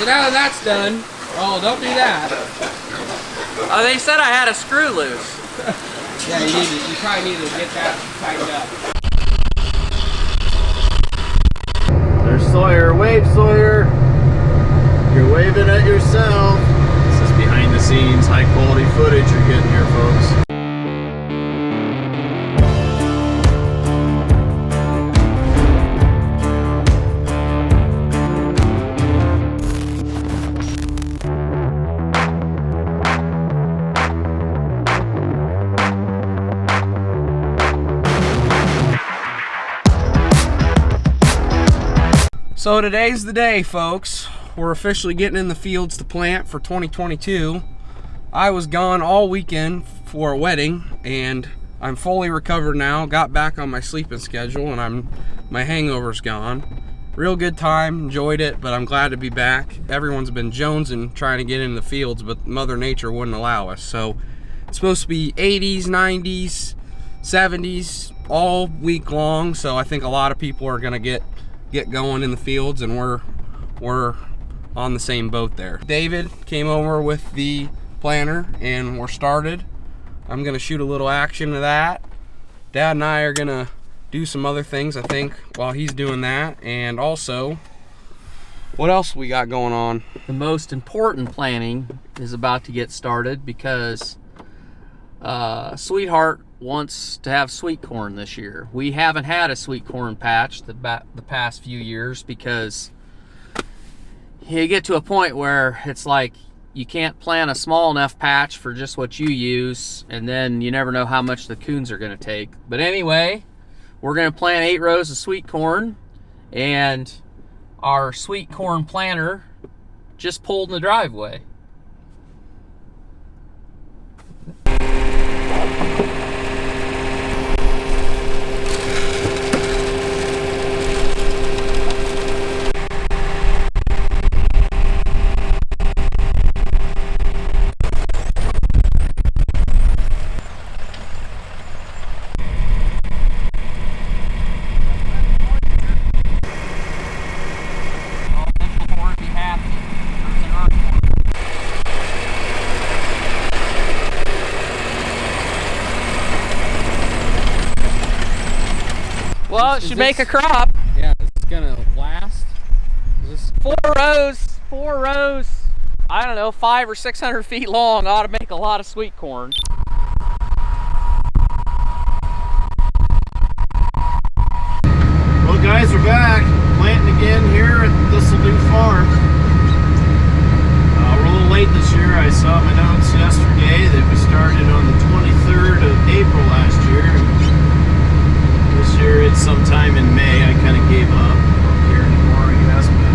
So now that that's done, oh, don't do that. Oh, they said I had a screw loose. Yeah, you probably need to get that tightened up. There's Sawyer. Wave, Sawyer. You're waving at yourself. This is behind the scenes, high quality footage you're getting here, folks. So today's the day, folks. We're officially getting in the fields to plant for 2022. I was gone all weekend for a wedding, and I'm fully recovered now. Got back on my sleeping schedule, and my hangover's gone. Real good time, enjoyed it, but I'm glad to be back. Everyone's been jonesing trying to get in the fields, but Mother Nature wouldn't allow us. So it's supposed to be 80s, 90s, 70s all week long. So I think a lot of people are gonna get going in the fields, and we're on the same boat there. David came over with the planter and we're started. I'm gonna shoot a little action of that. Dad and I are gonna do some other things, I think, while he's doing that. And also, what else we got going on? The most important planting is about to get started because Sweetheart wants to have sweet corn this year. We haven't had a sweet corn patch the past few years because you get to a point where it's like you can't plant a small enough patch for just what you use, and then you never know how much the coons are going to take. But anyway, we're going to plant 8 rows of sweet corn, and our sweet corn planter just pulled in the driveway. Well, it should make a crop. Yeah, it's gonna last. Is this 4 rows, I don't know, 500 or 600 feet long, ought to make a lot of sweet corn. Well, guys, we're back. Planting again here at This'll-Do Farm. We're a little late this year. I saw my notes yesterday that we started on the 23rd of April last year. This year it's sometime in May. I kind of gave up. Don't care anymore, I guess. But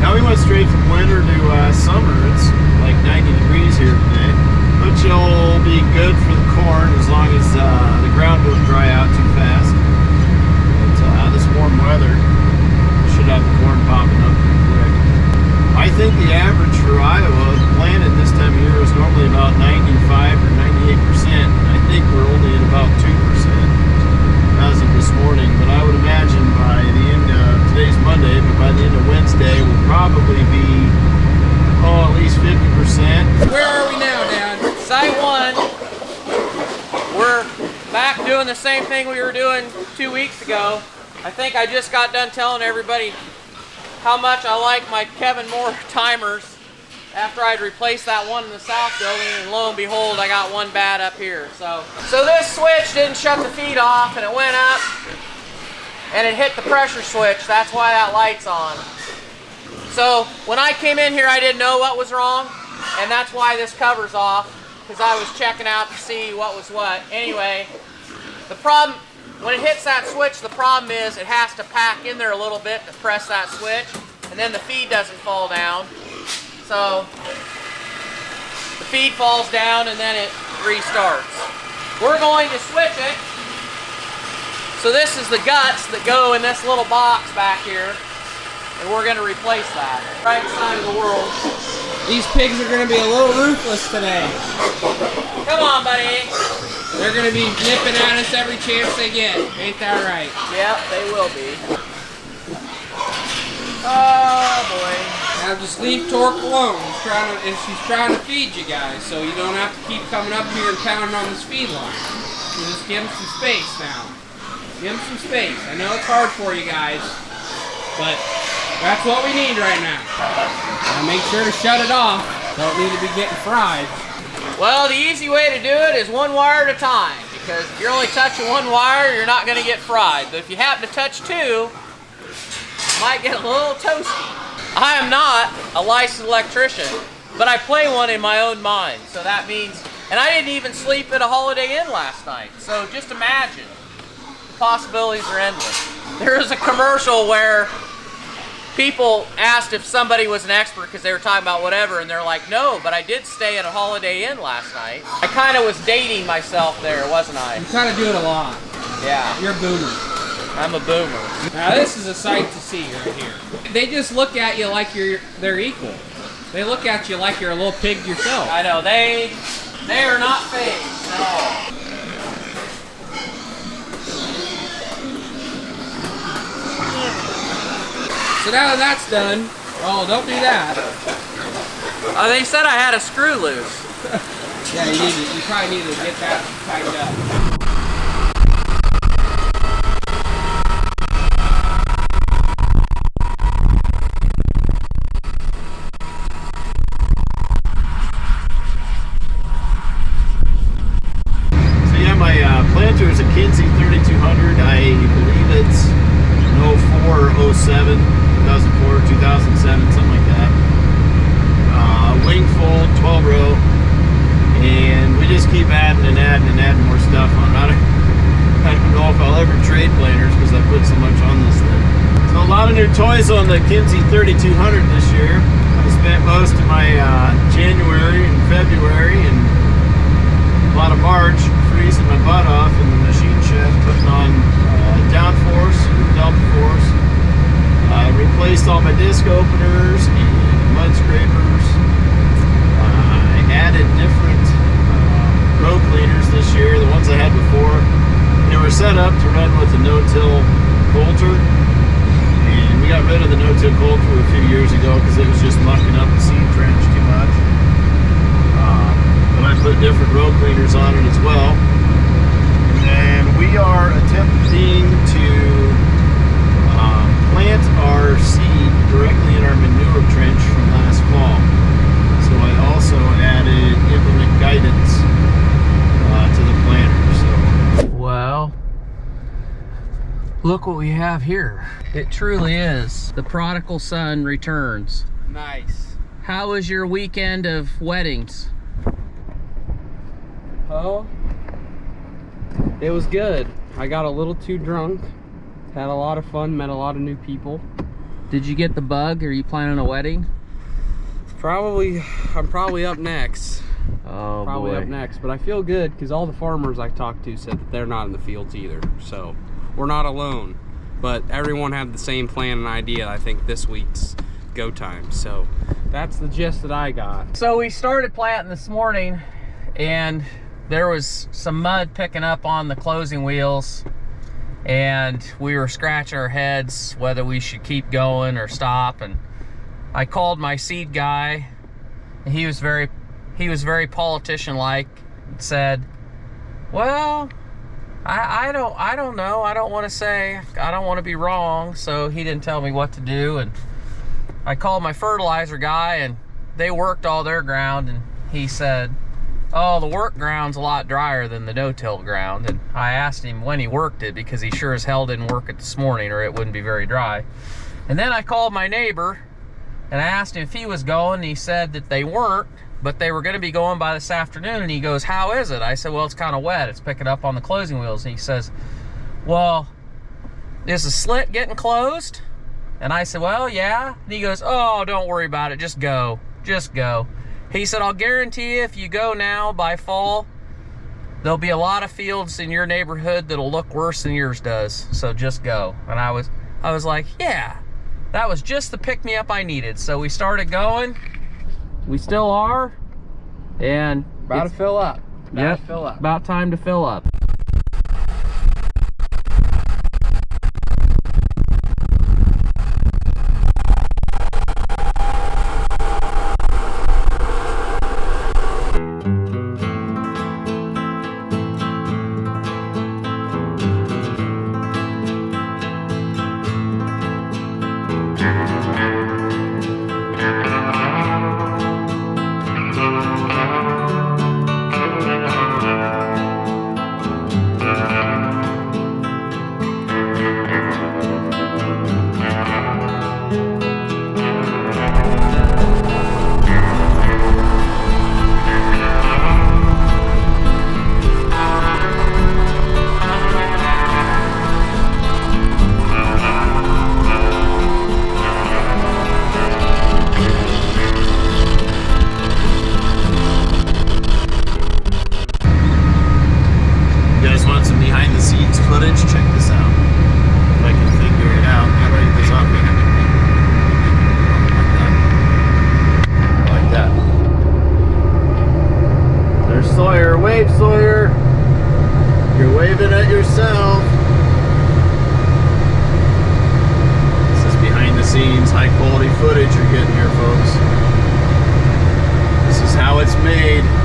now we went straight from winter to summer. It's like 90 degrees here today, which will be good for the corn as long as the ground won't dry out too fast. But this warm weather should have the corn popping up pretty quick. I think the average for Iowa planted this time of year is normally about 95 or 98%. I think we're only at about 2% as of this morning, but I would imagine by the end of today's Monday, but by the end of Wednesday, we'll probably be at least 50%. Where are we now, Dad? Site 1, we're back doing the same thing we were doing 2 weeks ago. I think I just got done telling everybody how much I like my Kevin Moore timers after I'd replaced that one in the south building, and lo and behold, I got one bad up here. So this switch didn't shut the feed off, and it went up and it hit the pressure switch. That's why that light's on. So when I came in here, I didn't know what was wrong, and that's why this cover's off, because I was checking out to see what was what. Anyway, the problem, when it hits that switch, the problem is it has to pack in there a little bit to press that switch, and then the feed doesn't fall down. So the feed falls down and then it restarts. We're going to switch it. So this is the guts that go in this little box back here, and we're going to replace that. Right side of the world. These pigs are gonna be a little ruthless today. Come on, buddy. They're gonna be nipping at us every chance they get. Ain't that right? Yep, they will be. Oh boy. Now just leave Tork alone. She's trying to feed you guys, so you don't have to keep coming up here and pounding on this feed line. You just give him some space now. Give him some space. I know it's hard for you guys, but that's what we need right now. Now make sure to shut it off. Don't need to be getting fried. Well, the easy way to do it is one wire at a time, because if you're only touching one wire, you're not going to get fried. But if you happen to touch two, you might get a little toasty. I am not a licensed electrician, but I play one in my own mind. So that means, and I didn't even sleep at a Holiday Inn last night. So just imagine, the possibilities are endless. There was a commercial where people asked if somebody was an expert because they were talking about whatever, and they're like, no, but I did stay at a Holiday Inn last night. I kind of was dating myself there, wasn't I? You kind of do it a lot. Yeah. You're a boomer. I'm a boomer. Now this is a sight to see right here. They just look at you like they're equal. They look at you like you're a little pig yourself. I know, they are not phased at all. So now that that's done, oh, don't do that. They said I had a screw loose. Yeah, you probably need to get that tightened up. So yeah, my planter is a Kinsey 3200. I believe it's an 04 or 07, 2004, 2007, something like that. Wing fold, 12 row, and we just keep adding and adding more stuff on. I don't know if I'll ever trade planters because I put so much on this thing. So a lot of new toys on the Kinsey 3200 this year. I spent most of my January and February and a lot of March freezing my butt off in the machine shed, putting on downforce, delta force. I replaced all my disc openers and mud scrapers. I added different row cleaners this year. The ones I had before, they were set up to run with a no-till coulter, and we got rid of the no-till coulter a few years ago because it was just mucking up the seed trench too much. But I put different row cleaners on it as well. And we are attempting to plant our seed directly in our manure trench from last fall. So I also added implement guidance to the planter. So, Well, look what we have here. It truly is. The prodigal son returns. Nice. How was your weekend of weddings? Oh, it was good. I got a little too drunk. Had a lot of fun, met a lot of new people. Did you get the bug? Are you planning a wedding? I'm probably up next. Oh, Probably boy. up next, but I feel good because all the farmers I talked to said that they're not in the fields either. So we're not alone, but everyone had the same plan and idea. I think this week's go time. So that's the gist that I got. So we started planting this morning, and there was some mud picking up on the closing wheels, and we were scratching our heads whether we should keep going or stop. And I called my seed guy, and he was very politician-like, and said, well, I don't know. I don't want to say. I don't want to be wrong. So he didn't tell me what to do. And I called my fertilizer guy, and they worked all their ground, and he said, oh, the work ground's a lot drier than the no-till ground. And I asked him when he worked it, because he sure as hell didn't work it this morning, or it wouldn't be very dry. And then I called my neighbor, and I asked him if he was going, and he said that they weren't, but they were going to be going by this afternoon. And he goes, how is it? I said, well, it's kind of wet. It's picking up on the closing wheels. And he says, well, is the slit getting closed? And I said, well, yeah. And he goes, oh, don't worry about it. Just go. Just go. He said, I'll guarantee you, if you go now, by fall, there'll be a lot of fields in your neighborhood that'll look worse than yours does. So just go. And I was like, yeah, that was just the pick-me-up I needed. So we started going. We still are. And About to fill up. Yep, Fill up. about time to fill up. footage you're getting here, folks. This is how it's made.